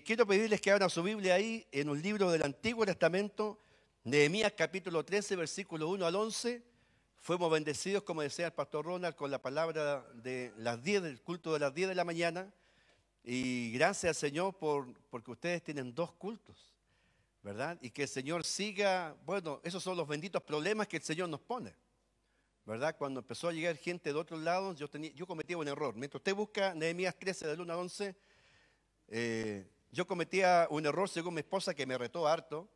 Quiero pedirles que abran su Biblia ahí en un libro del Antiguo Testamento, Nehemías capítulo 13, versículo 1 al 11. Fuimos bendecidos, como decía el pastor Ronald, con la palabra de las 10, del culto de las 10 de la mañana. Y gracias al Señor porque ustedes tienen 2 cultos, ¿verdad? Y que el Señor siga, bueno, esos son los benditos problemas que el Señor nos pone, ¿verdad? Cuando empezó a llegar gente de otros lados, yo cometía un error. Mientras usted busca Nehemías 13, del 1 al 11, yo cometía un error según mi esposa que me retó harto,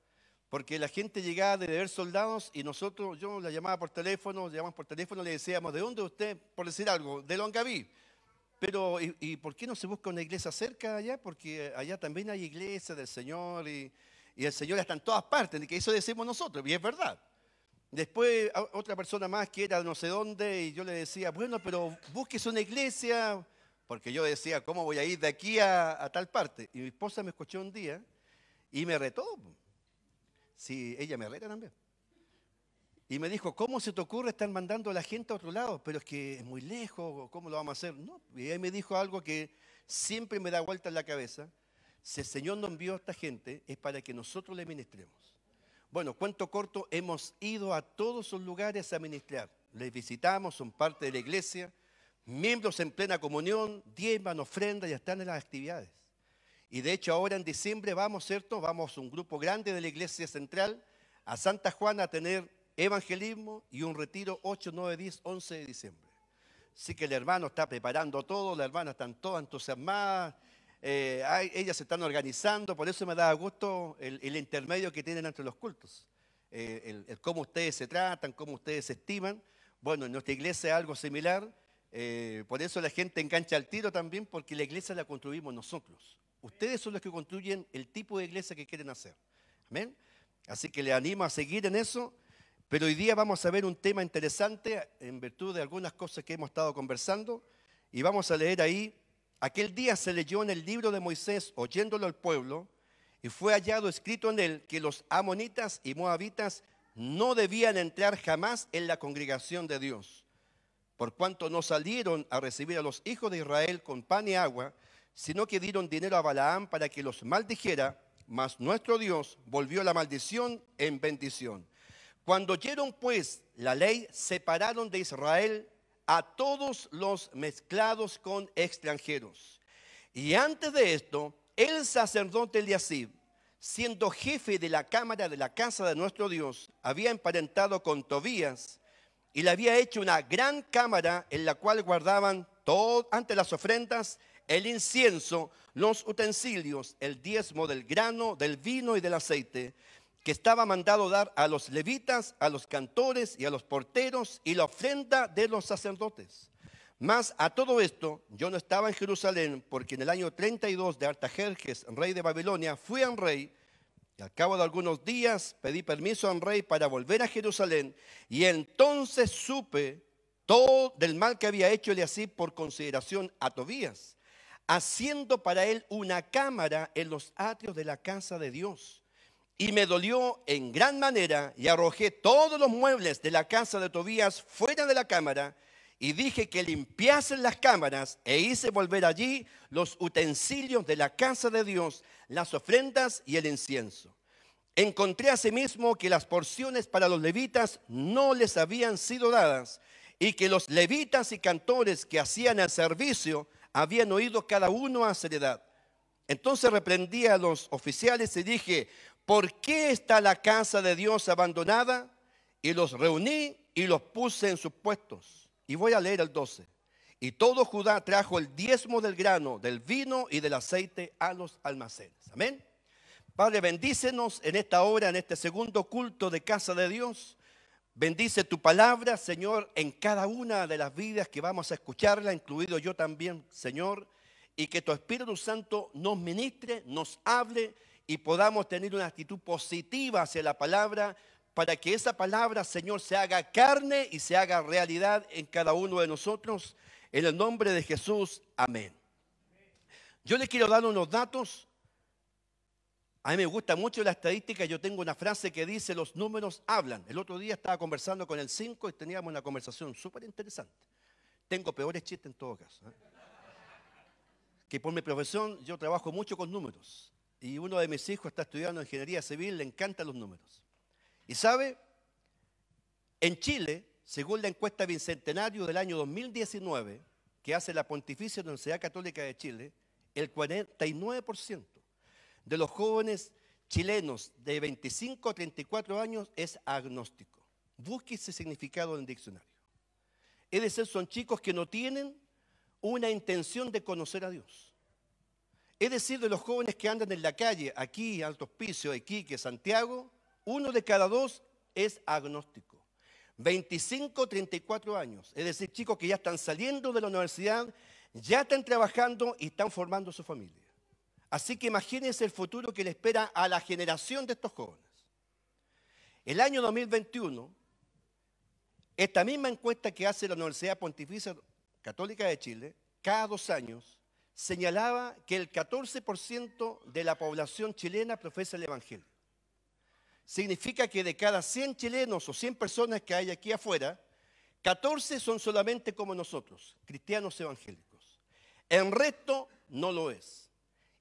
porque la gente llegaba de ver soldados y nosotros, yo la llamaba por teléfono, le decíamos, ¿de dónde usted? Por decir algo, de Longaví. Pero, ¿y por qué no se busca una iglesia cerca de allá? Porque allá también hay iglesia del Señor y el Señor está en todas partes, que eso decimos nosotros, y es verdad. Después otra persona más que era no sé dónde y yo le decía, bueno, pero búsquese una iglesia, porque yo decía, ¿cómo voy a ir de aquí a tal parte? Y mi esposa me escuchó un día y me retó. Sí, ella me reta también. Y me dijo, ¿cómo se te ocurre estar mandando a la gente a otro lado? Pero es que es muy lejos, ¿cómo lo vamos a hacer? No, y él me dijo algo que siempre me da vuelta en la cabeza. Si el Señor nos envió a esta gente, es para que nosotros le ministremos. Bueno, cuento corto, hemos ido a todos esos lugares a ministrar. Les visitamos, son parte de la iglesia, miembros en plena comunión, diezman, ofrendas, ya están en las actividades. Y de hecho ahora en diciembre vamos, ¿cierto? Vamos un grupo grande de la iglesia central a Santa Juana a tener evangelismo y un retiro 8, 9, 10, 11 de diciembre. Así que el hermano está preparando todo, las hermanas están todas entusiasmadas, ellas se están organizando, por eso me da gusto el intermedio que tienen entre los cultos. El cómo ustedes se tratan, cómo ustedes se estiman. Bueno, en nuestra iglesia es algo similar, por eso la gente engancha al tiro también, porque la iglesia la construimos nosotros. Ustedes son los que construyen el tipo de iglesia que quieren hacer. ¿Amén? Así que les animo a seguir en eso. Pero hoy día vamos a ver un tema interesante en virtud de algunas cosas que hemos estado conversando. Y vamos a leer ahí, aquel día se leyó en el libro de Moisés, oyéndolo al pueblo, y fue hallado escrito en él que los amonitas y moabitas no debían entrar jamás en la congregación de Dios, por cuanto no salieron a recibir a los hijos de Israel con pan y agua, sino que dieron dinero a Balaam para que los maldijera, mas nuestro Dios volvió la maldición en bendición. Cuando oyeron pues la ley, separaron de Israel a todos los mezclados con extranjeros. Y antes de esto, el sacerdote Eliasib, siendo jefe de la cámara de la casa de nuestro Dios, había emparentado con Tobías y le había hecho una gran cámara en la cual guardaban todo, ante las ofrendas, el incienso, los utensilios, el diezmo del grano, del vino y del aceite, que estaba mandado dar a los levitas, a los cantores y a los porteros, y la ofrenda de los sacerdotes. Mas a todo esto yo no estaba en Jerusalén, porque en el año 32 de Artajerjes, rey de Babilonia, fui al rey, y al cabo de algunos días pedí permiso al rey para volver a Jerusalén, y entonces supe todo del mal que había hecho Eliasib por consideración a Tobías, haciendo para él una cámara en los atrios de la casa de Dios. Y me dolió en gran manera y arrojé todos los muebles de la casa de Tobías fuera de la cámara y dije que limpiasen las cámaras e hice volver allí los utensilios de la casa de Dios, las ofrendas y el incienso. Encontré asimismo que las porciones para los levitas no les habían sido dadas y que los levitas y cantores que hacían el servicio habían oído cada uno a su heredad. Entonces reprendí a los oficiales y dije, ¿por qué está la casa de Dios abandonada? Y los reuní y los puse en sus puestos. Y voy a leer el 12. Y todo Judá trajo el diezmo del grano, del vino y del aceite a los almacenes. Amén. Padre, bendícenos en esta hora, en este segundo culto de casa de Dios. Bendice tu palabra, Señor, en cada una de las vidas que vamos a escucharla, incluido yo también, Señor. Y que tu Espíritu Santo nos ministre, nos hable y podamos tener una actitud positiva hacia la palabra para que esa palabra, Señor, se haga carne y se haga realidad en cada uno de nosotros. En el nombre de Jesús, amén. Yo les quiero dar unos datos. A mí me gusta mucho la estadística. Yo tengo una frase que dice, los números hablan. El otro día estaba conversando con el 5 y teníamos una conversación súper interesante. Tengo peores chistes en todo caso. Que por mi profesión yo trabajo mucho con números. Y uno de mis hijos está estudiando ingeniería civil, le encantan los números. Y sabe, en Chile, según la encuesta Bicentenario del año 2019, que hace la Pontificia Universidad Católica de Chile, el 49% de los jóvenes chilenos de 25 a 34 años es agnóstico. Busque ese significado en el diccionario. Es decir, son chicos que no tienen una intención de conocer a Dios. Es decir, de los jóvenes que andan en la calle, aquí, Alto Hospicio, Iquique, Santiago, 1 de cada 2 es agnóstico. 25, 34 años, es decir, chicos que ya están saliendo de la universidad, ya están trabajando y están formando su familia. Así que imagínense el futuro que le espera a la generación de estos jóvenes. El año 2021, esta misma encuesta que hace la Universidad Pontificia Católica de Chile, cada 2 años, señalaba que el 14% de la población chilena profesa el Evangelio. Significa que de cada 100 chilenos o 100 personas que hay aquí afuera, 14 son solamente como nosotros, cristianos evangélicos. El resto no lo es.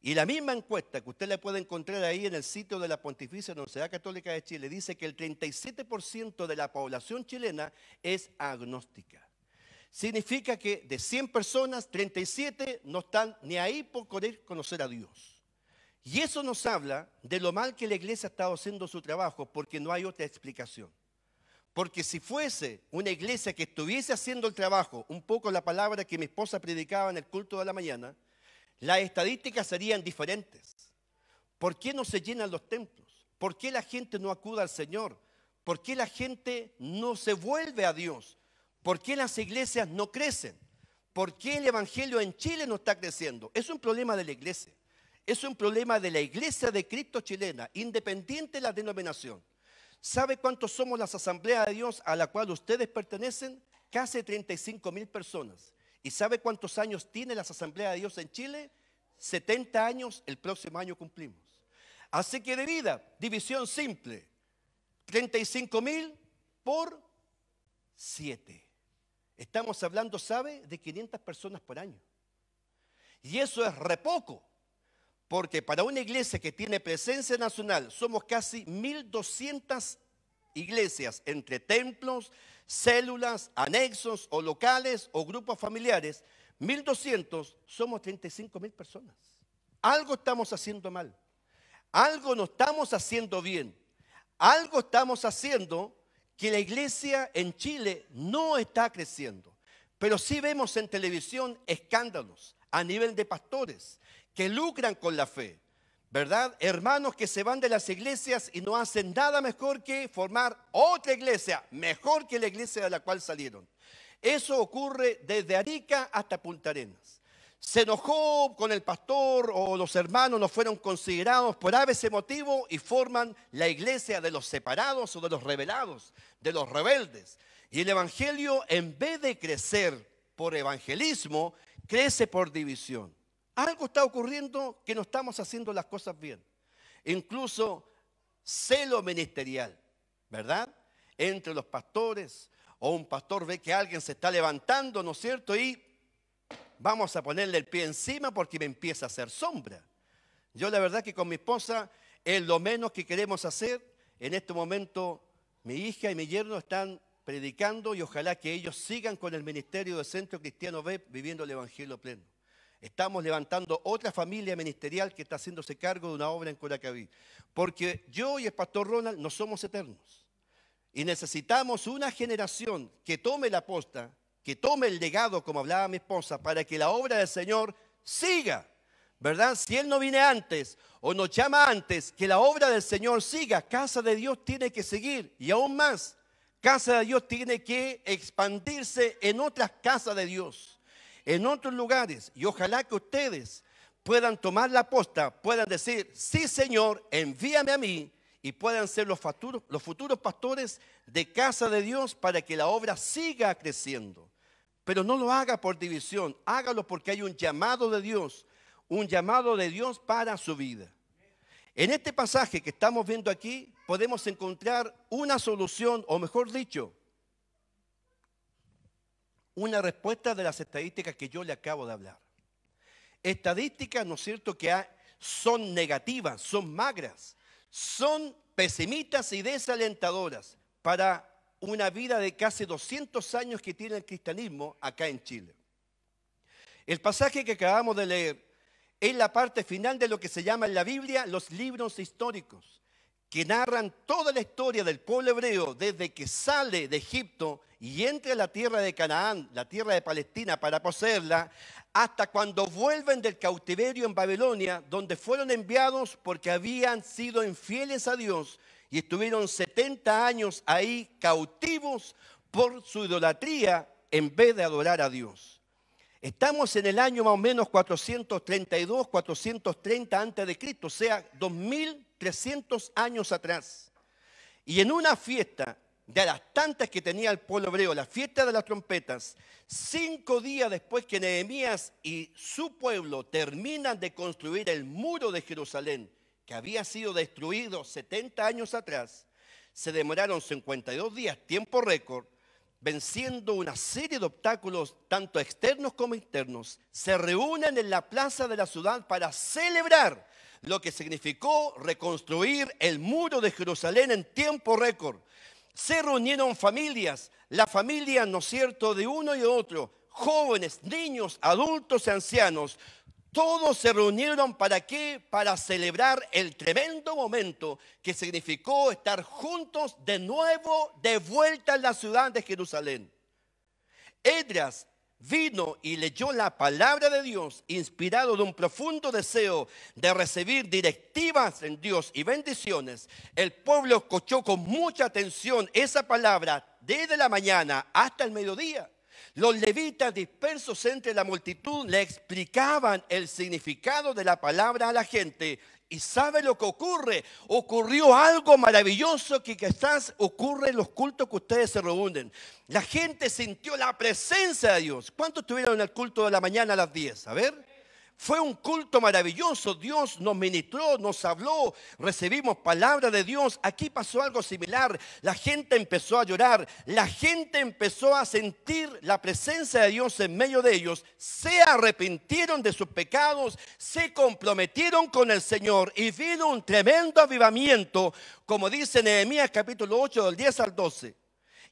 Y la misma encuesta que usted la puede encontrar ahí en el sitio de la Pontificia Universidad Católica de Chile dice que el 37% de la población chilena es agnóstica. Significa que de 100 personas, 37 no están ni ahí por querer conocer a Dios. Y eso nos habla de lo mal que la iglesia ha estado haciendo su trabajo, porque no hay otra explicación. Porque si fuese una iglesia que estuviese haciendo el trabajo, un poco la palabra que mi esposa predicaba en el culto de la mañana, las estadísticas serían diferentes. ¿Por qué no se llenan los templos? ¿Por qué la gente no acude al Señor? ¿Por qué la gente no se vuelve a Dios? ¿Por qué las iglesias no crecen? ¿Por qué el evangelio en Chile no está creciendo? Es un problema de la iglesia. Es un problema de la iglesia de Cristo chilena, independiente de la denominación. ¿Sabe cuántos somos las asambleas de Dios a la cual ustedes pertenecen? Casi 35.000 personas. ¿Y sabe cuántos años tiene las asambleas de Dios en Chile? 70 años, el próximo año cumplimos. Así que de vida, división simple, 35.000 por 7. Estamos hablando, ¿sabe?, de 500 personas por año. Y eso es re poco, porque para una iglesia que tiene presencia nacional, somos casi 1.200 iglesias, entre templos, células, anexos o locales o grupos familiares. 1.200, somos 35.000 personas. Algo estamos haciendo mal, algo no estamos haciendo bien, algo estamos haciendo que la iglesia en Chile no está creciendo. Pero sí vemos en televisión escándalos a nivel de pastores que lucran con la fe, ¿verdad? Hermanos que se van de las iglesias y no hacen nada mejor que formar otra iglesia, mejor que la iglesia de la cual salieron. Eso ocurre desde Arica hasta Punta Arenas. Se enojó con el pastor o los hermanos no fueron considerados por ese motivo y forman la iglesia de los separados o de los rebelados, de los rebeldes. Y el evangelio, en vez de crecer por evangelismo, crece por división. Algo está ocurriendo que no estamos haciendo las cosas bien. Incluso celo ministerial, ¿verdad? Entre los pastores, o un pastor ve que alguien se está levantando, ¿no es cierto? Y vamos a ponerle el pie encima porque me empieza a hacer sombra. Yo la verdad que con mi esposa es lo menos que queremos hacer. En este momento mi hija y mi yerno están predicando y ojalá que ellos sigan con el ministerio del Centro Cristiano B, viviendo el Evangelio pleno. Estamos levantando otra familia ministerial que está haciéndose cargo de una obra en Curacaví. Porque yo y el pastor Ronald no somos eternos. Y necesitamos una generación que tome la posta, que tome el legado, como hablaba mi esposa, para que la obra del Señor siga, ¿verdad? Si Él no viene antes o nos llama antes, que la obra del Señor siga. Casa de Dios tiene que seguir y aún más, Casa de Dios tiene que expandirse en otras casas de Dios, en otros lugares. Y ojalá que ustedes puedan tomar la posta, puedan decir, sí Señor, envíame a mí, y puedan ser los futuros pastores de Casa de Dios para que la obra siga creciendo. Pero no lo haga por división, hágalo porque hay un llamado de Dios para su vida. En este pasaje que estamos viendo aquí, podemos encontrar una solución, o mejor dicho, una respuesta de las estadísticas que yo le acabo de hablar. Estadísticas, ¿no es cierto?, que son negativas, son magras, son pesimistas y desalentadoras para una vida de casi 200 años que tiene el cristianismo acá en Chile. El pasaje que acabamos de leer es la parte final de lo que se llama en la Biblia los libros históricos, que narran toda la historia del pueblo hebreo desde que sale de Egipto y entra a la tierra de Canaán, la tierra de Palestina, para poseerla, hasta cuando vuelven del cautiverio en Babilonia, donde fueron enviados porque habían sido infieles a Dios y estuvieron 70 años ahí cautivos por su idolatría en vez de adorar a Dios. Estamos en el año más o menos 432, 430 antes de Cristo, o sea, 2300 años atrás. Y en una fiesta de las tantas que tenía el pueblo hebreo, la fiesta de las trompetas, 5 días después que Nehemías y su pueblo terminan de construir el muro de Jerusalén, que había sido destruido 70 años atrás, se demoraron 52 días, tiempo récord, venciendo una serie de obstáculos, tanto externos como internos. Se reúnen en la plaza de la ciudad para celebrar lo que significó reconstruir el muro de Jerusalén en tiempo récord. Se reunieron familias, la familia, ¿no es cierto?, de uno y otro, jóvenes, niños, adultos y ancianos. Todos se reunieron, ¿para qué? Para celebrar el tremendo momento que significó estar juntos de nuevo, de vuelta en la ciudad de Jerusalén. Esdras vino y leyó la palabra de Dios, inspirado de un profundo deseo de recibir directivas en Dios y bendiciones. El pueblo escuchó con mucha atención esa palabra desde la mañana hasta el mediodía. Los levitas dispersos entre la multitud le explicaban el significado de la palabra a la gente. ¿Y sabe lo que ocurre? Ocurrió algo maravilloso que quizás ocurre en los cultos que ustedes se reúnen. La gente sintió la presencia de Dios. ¿Cuántos estuvieron en el culto de la mañana a las 10? A ver. Fue un culto maravilloso. Dios nos ministró, nos habló, recibimos palabra de Dios. Aquí pasó algo similar. La gente empezó a llorar, la gente empezó a sentir la presencia de Dios en medio de ellos. Se arrepintieron de sus pecados, se comprometieron con el Señor y vino un tremendo avivamiento, como dice Nehemías capítulo 8 del 10 al 12.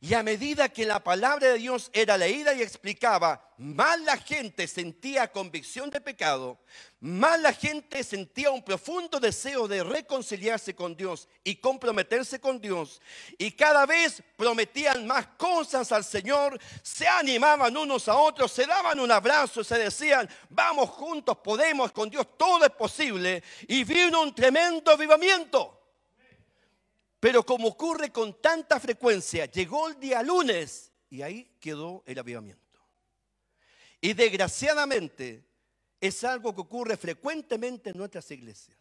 Y a medida que la palabra de Dios era leída y explicaba, más la gente sentía convicción de pecado, más la gente sentía un profundo deseo de reconciliarse con Dios y comprometerse con Dios. Y cada vez prometían más cosas al Señor, se animaban unos a otros, se daban un abrazo, se decían, vamos juntos, podemos, con Dios todo es posible. Y vino un tremendo avivamiento. Pero como ocurre con tanta frecuencia, llegó el día lunes y ahí quedó el avivamiento. Y desgraciadamente es algo que ocurre frecuentemente en nuestras iglesias.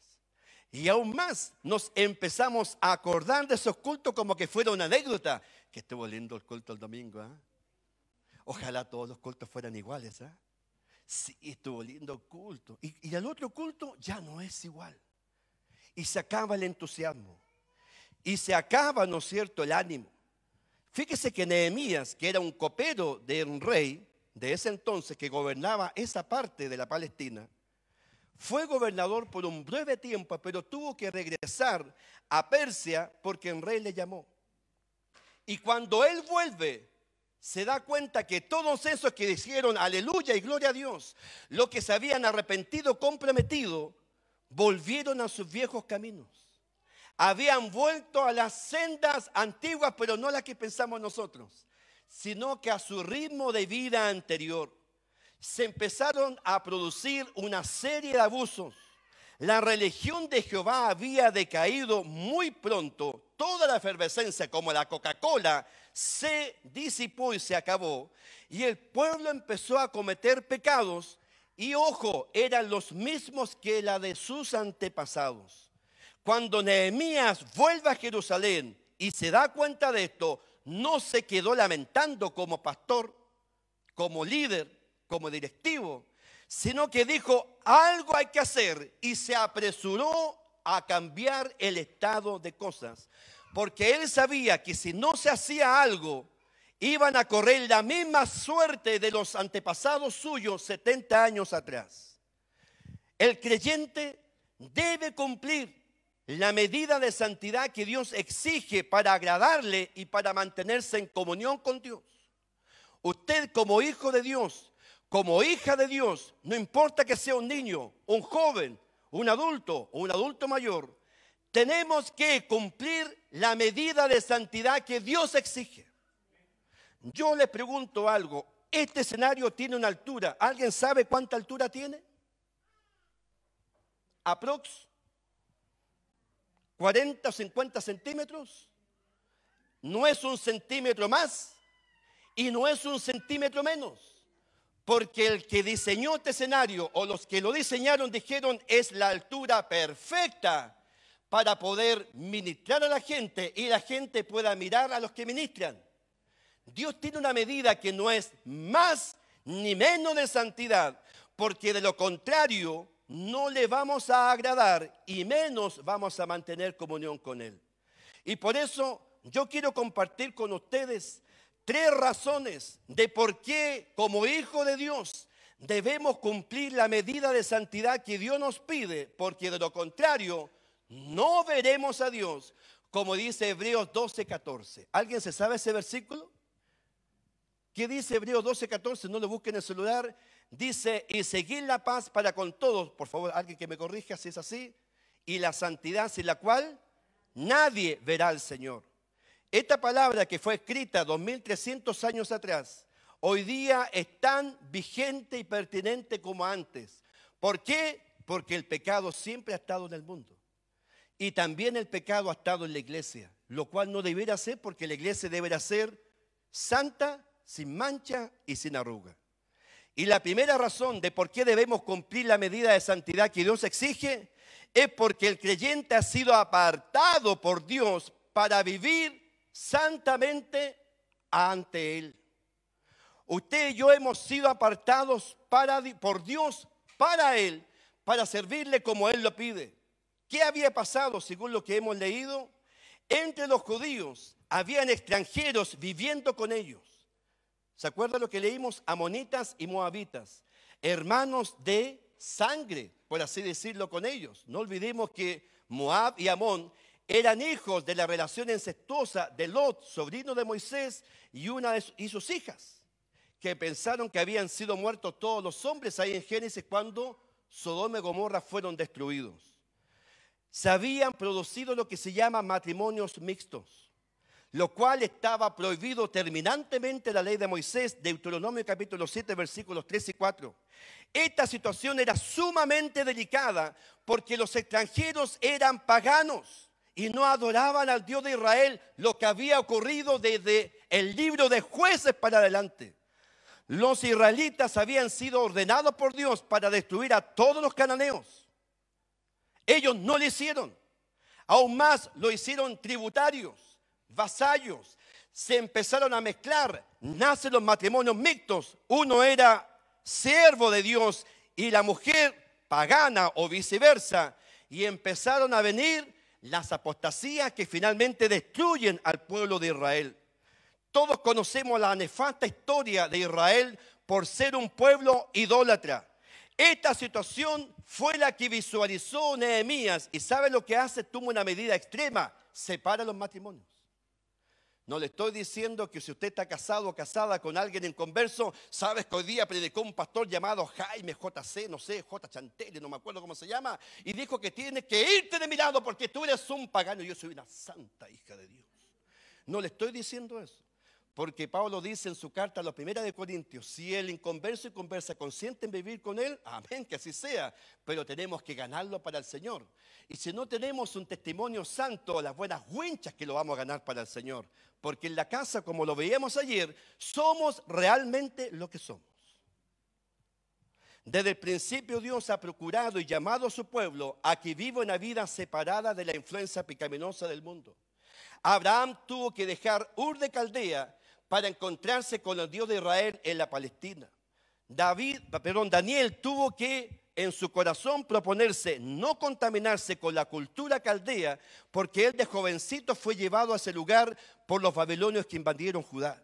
Y aún más nos empezamos a acordar de esos cultos como que fuera una anécdota. Que estuvo lindo el culto el domingo. Ojalá todos los cultos fueran iguales. Sí, estuvo lindo el culto. Y el otro culto ya no es igual. Y se acaba el entusiasmo. Y se acaba, ¿no es cierto?, el ánimo. Fíjese que Nehemías, que era un copero de un rey de ese entonces que gobernaba esa parte de la Palestina, fue gobernador por un breve tiempo, pero tuvo que regresar a Persia porque el rey le llamó. Y cuando él vuelve, se da cuenta que todos esos que dijeron aleluya y gloria a Dios, los que se habían arrepentido, comprometido, volvieron a sus viejos caminos. Habían vuelto a las sendas antiguas, pero no las que pensamos nosotros, sino que a su ritmo de vida anterior. Se empezaron a producir una serie de abusos. La religión de Jehová había decaído muy pronto. Toda la efervescencia, como la Coca-Cola, se disipó y se acabó. Y el pueblo empezó a cometer pecados. Y ojo, eran los mismos que la de sus antepasados. Cuando Nehemías vuelve a Jerusalén y se da cuenta de esto, no se quedó lamentando como pastor, como líder, como directivo, sino que dijo, algo hay que hacer, y se apresuró a cambiar el estado de cosas. Porque él sabía que si no se hacía algo, iban a correr la misma suerte de los antepasados suyos 70 años atrás. El creyente debe cumplir la medida de santidad que Dios exige para agradarle y para mantenerse en comunión con Dios. Usted como hijo de Dios, como hija de Dios, no importa que sea un niño, un joven, un adulto o un adulto mayor, tenemos que cumplir la medida de santidad que Dios exige. Yo le pregunto algo, este escenario tiene una altura, ¿alguien sabe cuánta altura tiene? Aprox 40 o 50 centímetros. No es un centímetro más y no es un centímetro menos. Porque el que diseñó este escenario o los que lo diseñaron dijeron es la altura perfecta para poder ministrar a la gente y la gente pueda mirar a los que ministran. Dios tiene una medida que no es más ni menos de santidad, porque de lo contrario no le vamos a agradar y menos vamos a mantener comunión con Él. Y por eso yo quiero compartir con ustedes 3 razones de por qué como hijo de Dios debemos cumplir la medida de santidad que Dios nos pide, porque de lo contrario no veremos a Dios, como dice Hebreos 12:14. ¿Alguien se sabe ese versículo? ¿Qué dice Hebreos 12:14? No lo busquen en el celular. Dice, y seguid la paz para con todos. Por favor, alguien que me corrija si es así. Y la santidad sin la cual nadie verá al Señor. Esta palabra que fue escrita 2300 años atrás, hoy día es tan vigente y pertinente como antes. ¿Por qué? Porque el pecado siempre ha estado en el mundo. Y también el pecado ha estado en la iglesia, lo cual no debería ser, porque la iglesia debería ser santa, sin mancha y sin arruga. Y la primera razón de por qué debemos cumplir la medida de santidad que Dios exige es porque el creyente ha sido apartado por Dios para vivir santamente ante Él. Usted y yo hemos sido apartados por Dios para Él, para servirle como Él lo pide. ¿Qué había pasado según lo que hemos leído? Entre los judíos habían extranjeros viviendo con ellos. ¿Se acuerdan lo que leímos? Amonitas y moabitas, hermanos de sangre, por así decirlo, con ellos. No olvidemos que Moab y Amón eran hijos de la relación incestuosa de Lot, sobrino de Moisés, y sus hijas, que pensaron que habían sido muertos todos los hombres ahí en Génesis cuando Sodoma y Gomorra fueron destruidos. Se habían producido lo que se llama matrimonios mixtos, lo cual estaba prohibido terminantemente en la ley de Moisés, Deuteronomio capítulo 7, versículos 3 y 4. Esta situación era sumamente delicada porque los extranjeros eran paganos y no adoraban al Dios de Israel, lo que había ocurrido desde el libro de Jueces para adelante. Los israelitas habían sido ordenados por Dios para destruir a todos los cananeos. Ellos no lo hicieron, aún más lo hicieron tributarios, vasallos. Se empezaron a mezclar, nacen los matrimonios mixtos. Uno era siervo de Dios y la mujer pagana o viceversa, y empezaron a venir las apostasías que finalmente destruyen al pueblo de Israel. Todos conocemos la nefasta historia de Israel por ser un pueblo idólatra. Esta situación fue la que visualizó Nehemías, y ¿sabe lo que hace? Toma una medida extrema: separa los matrimonios. No le estoy diciendo que si usted está casado o casada con alguien inconverso, sabes que hoy día predicó un pastor llamado Jaime JC, no sé, J. Chantelli, no me acuerdo cómo se llama, y dijo que tienes que irte de mi lado porque tú eres un pagano y yo soy una santa hija de Dios. No le estoy diciendo eso, porque Pablo dice en su carta a la 1 de Corintios, si el inconverso y conversa consienten vivir con él, amén, que así sea, pero tenemos que ganarlo para el Señor. Y si no tenemos un testimonio santo, las buenas winchas que lo vamos a ganar para el Señor, porque en la casa, como lo veíamos ayer, somos realmente lo que somos. Desde el principio Dios ha procurado y llamado a su pueblo a que viva una vida separada de la influencia pecaminosa del mundo. Abraham tuvo que dejar Ur de Caldea para encontrarse con el Dios de Israel en la Palestina. Daniel tuvo que en su corazón proponerse no contaminarse con la cultura caldea, porque él de jovencito fue llevado a ese lugar por los babilonios que invadieron Judá.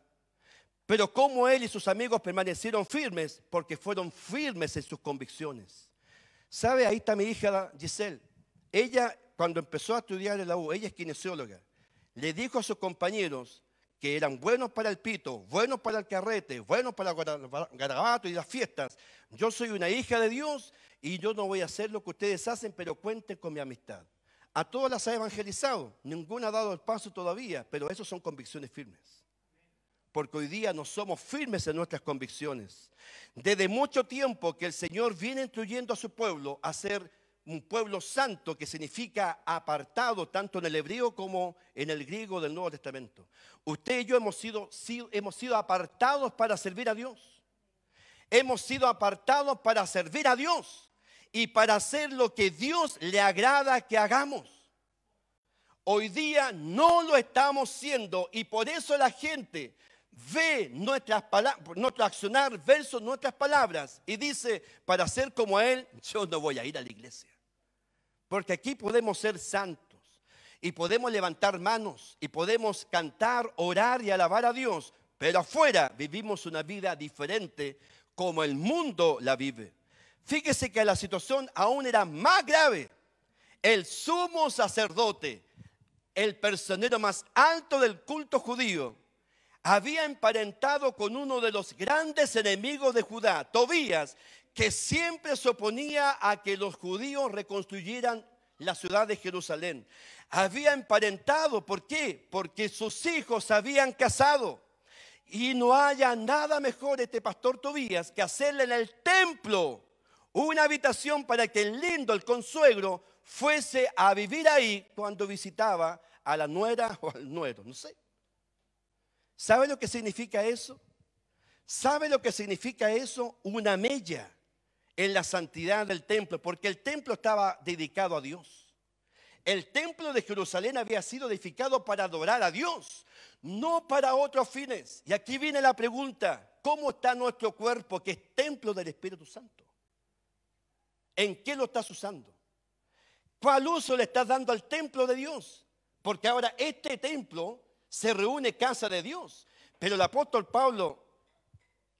Pero cómo él y sus amigos permanecieron firmes, porque fueron firmes en sus convicciones. ¿Sabe? Ahí está mi hija Giselle. Ella, cuando empezó a estudiar en la U, ella es kinesióloga, le dijo a sus compañeros que eran buenos para el pito, buenos para el carrete, buenos para el garabato y las fiestas. Yo soy una hija de Dios y yo no voy a hacer lo que ustedes hacen, pero cuenten con mi amistad. A todas las ha evangelizado, ninguna ha dado el paso todavía, pero eso son convicciones firmes. Porque hoy día no somos firmes en nuestras convicciones. Desde mucho tiempo que el Señor viene instruyendo a su pueblo a ser un pueblo santo, que significa apartado tanto en el hebreo como en el griego del Nuevo Testamento. Usted y yo hemos sido apartados para servir a Dios. Hemos sido apartados para servir a Dios y para hacer lo que Dios le agrada que hagamos. Hoy día no lo estamos haciendo y por eso la gente ve nuestro accionar versus nuestras palabras y dice, para ser como Él, yo no voy a ir a la iglesia. Porque aquí podemos ser santos y podemos levantar manos y podemos cantar, orar y alabar a Dios, pero afuera vivimos una vida diferente como el mundo la vive. Fíjese que la situación aún era más grave. El sumo sacerdote, el personero más alto del culto judío, había emparentado con uno de los grandes enemigos de Judá, Tobías, que siempre se oponía a que los judíos reconstruyeran la ciudad de Jerusalén. Había emparentado, ¿por qué? Porque sus hijos habían casado. Y no haya nada mejor este pastor Tobías que hacerle en el templo una habitación para que el lindo, el consuegro, fuese a vivir ahí cuando visitaba a la nuera o al nuero, no sé. ¿Sabe lo que significa eso? ¿Sabe lo que significa eso? Una mella en la santidad del templo, porque el templo estaba dedicado a Dios. El templo de Jerusalén había sido edificado para adorar a Dios, no para otros fines. Y aquí viene la pregunta, ¿cómo está nuestro cuerpo que es templo del Espíritu Santo? ¿En qué lo estás usando? ¿Cuál uso le estás dando al templo de Dios? Porque ahora este templo se reúne casa de Dios. Pero el apóstol Pablo,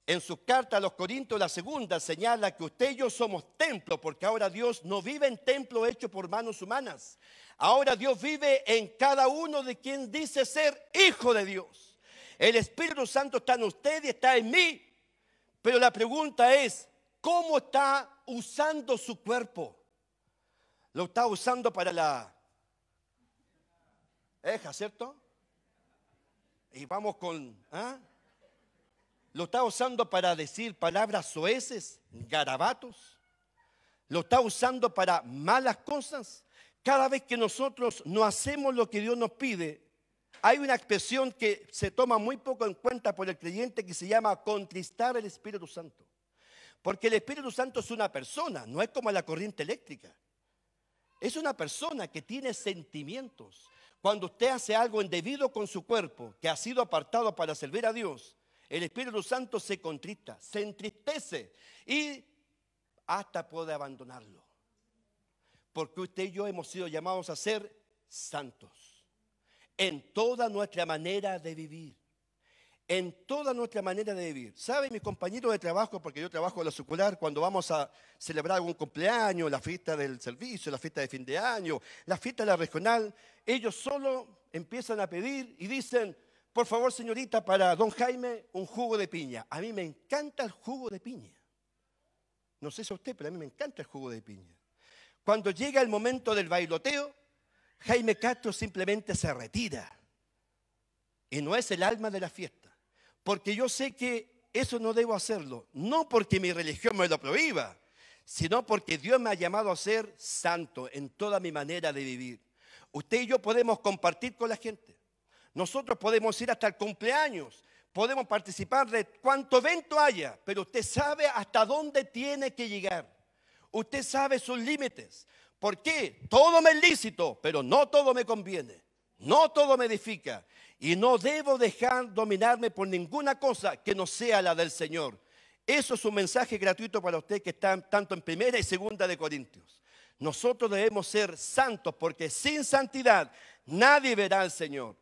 en su carta a los Corintios, la segunda, señala que usted y yo somos templo, porque ahora Dios no vive en templo hecho por manos humanas. Ahora Dios vive en cada uno de quien dice ser hijo de Dios. El Espíritu Santo está en usted y está en mí. Pero la pregunta es, ¿cómo está usando su cuerpo? ¿Lo está usando para la eja, cierto? Y vamos con, ¿lo está usando para decir palabras soeces, garabatos? ¿Lo está usando para malas cosas? Cada vez que nosotros no hacemos lo que Dios nos pide, hay una expresión que se toma muy poco en cuenta por el creyente que se llama contristar el Espíritu Santo. Porque el Espíritu Santo es una persona, no es como la corriente eléctrica. Es una persona que tiene sentimientos. Cuando usted hace algo indebido con su cuerpo, que ha sido apartado para servir a Dios, el Espíritu Santo se contrista, se entristece y hasta puede abandonarlo. Porque usted y yo hemos sido llamados a ser santos en toda nuestra manera de vivir. En toda nuestra manera de vivir. ¿Sabe, mis compañeros de trabajo, porque yo trabajo en la secular, cuando vamos a celebrar algún cumpleaños, la fiesta del servicio, la fiesta de fin de año, la fiesta de la regional, ellos solo empiezan a pedir y dicen, por favor, señorita, para don Jaime, un jugo de piña. A mí me encanta el jugo de piña. No sé si a usted, pero a mí me encanta el jugo de piña. Cuando llega el momento del bailoteo, Jaime Castro simplemente se retira. Y no es el alma de la fiesta. Porque yo sé que eso no debo hacerlo. No porque mi religión me lo prohíba, sino porque Dios me ha llamado a ser santo en toda mi manera de vivir. Usted y yo podemos compartir con la gente. Nosotros podemos ir hasta el cumpleaños. Podemos participar de cuanto evento haya. Pero usted sabe hasta dónde tiene que llegar. Usted sabe sus límites. ¿Por qué? Todo me es lícito, pero no todo me conviene. No todo me edifica. Y no debo dejar dominarme por ninguna cosa que no sea la del Señor. Eso es un mensaje gratuito para usted que está tanto en 1 y 2 de Corintios. Nosotros debemos ser santos porque sin santidad nadie verá al Señor.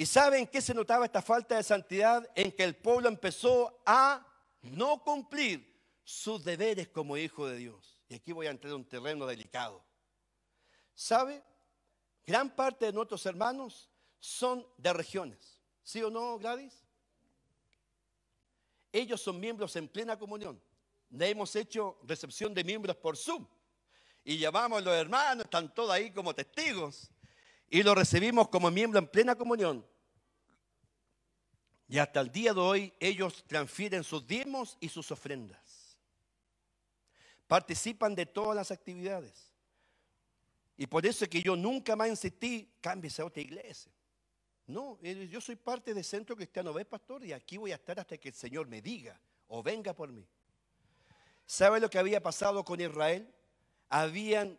¿Y saben qué se notaba esta falta de santidad? En que el pueblo empezó a no cumplir sus deberes como hijo de Dios. Y aquí voy a entrar en un terreno delicado. ¿Sabe? Gran parte de nuestros hermanos son de regiones. ¿Sí o no, Gladys? Ellos son miembros en plena comunión. Le hemos hecho recepción de miembros por Zoom. Y llamamos a los hermanos, están todos ahí como testigos. Y los recibimos como miembros en plena comunión. Y hasta el día de hoy ellos transfieren sus diezmos y sus ofrendas. Participan de todas las actividades. Y por eso es que yo nunca más insistí, cámbiese a otra iglesia. No, yo soy parte del Centro Cristiano B, pastor, y aquí voy a estar hasta que el Señor me diga o venga por mí. ¿Sabe lo que había pasado con Israel? Habían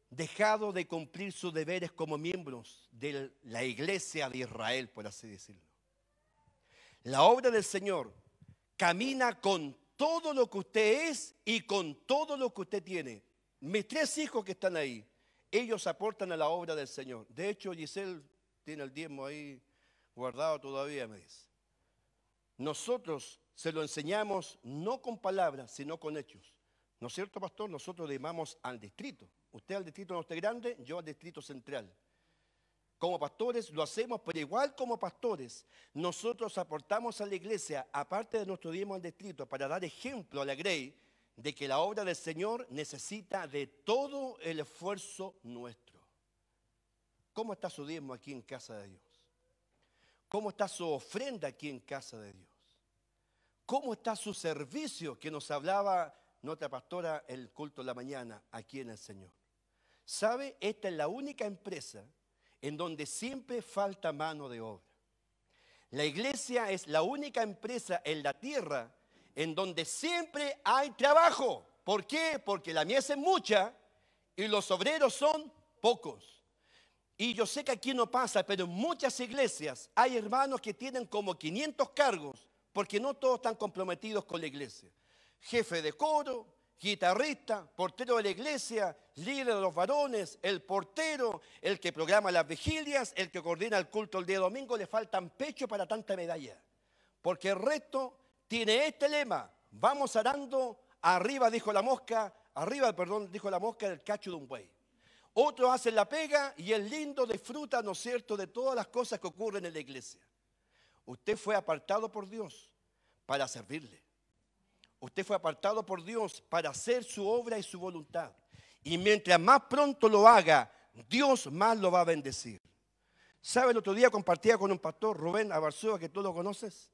dejado de cumplir sus deberes como miembros de la iglesia de Israel, por así decirlo. La obra del Señor camina con todo lo que usted es y con todo lo que usted tiene. Mis 3 hijos que están ahí, ellos aportan a la obra del Señor. De hecho, Giselle tiene el diezmo ahí guardado todavía, me dice. Nosotros se lo enseñamos no con palabras, sino con hechos. ¿No es cierto, pastor? Nosotros llamamos al distrito. Usted al distrito norte grande, yo al distrito central. Como pastores lo hacemos, pero igual como pastores, nosotros aportamos a la iglesia, aparte de nuestro diezmo al distrito, para dar ejemplo a la Grey de que la obra del Señor necesita de todo el esfuerzo nuestro. ¿Cómo está su diezmo aquí en casa de Dios? ¿Cómo está su ofrenda aquí en casa de Dios? ¿Cómo está su servicio que nos hablaba nuestra pastora el culto de la mañana aquí en el Señor? ¿Sabe? Esta es la única empresa en donde siempre falta mano de obra. La iglesia es la única empresa en la tierra en donde siempre hay trabajo. ¿Por qué? Porque la mies es mucha y los obreros son pocos. Y yo sé que aquí no pasa, pero en muchas iglesias hay hermanos que tienen como 500 cargos, porque no todos están comprometidos con la iglesia. Jefe de coro, guitarrista, portero de la iglesia, líder de los varones, el portero, el que programa las vigilias, el que coordina el culto el día domingo, le faltan pecho para tanta medalla. Porque el resto tiene este lema: vamos arando, arriba dijo la mosca, dijo la mosca del cacho de un buey. Otros hacen la pega y el lindo disfruta, ¿no es cierto?, de todas las cosas que ocurren en la iglesia. Usted fue apartado por Dios para servirle. Usted fue apartado por Dios para hacer su obra y su voluntad. Y mientras más pronto lo haga, Dios más lo va a bendecir. ¿Sabe? El otro día compartía con un pastor, Rubén Abarzúa, que tú lo conoces.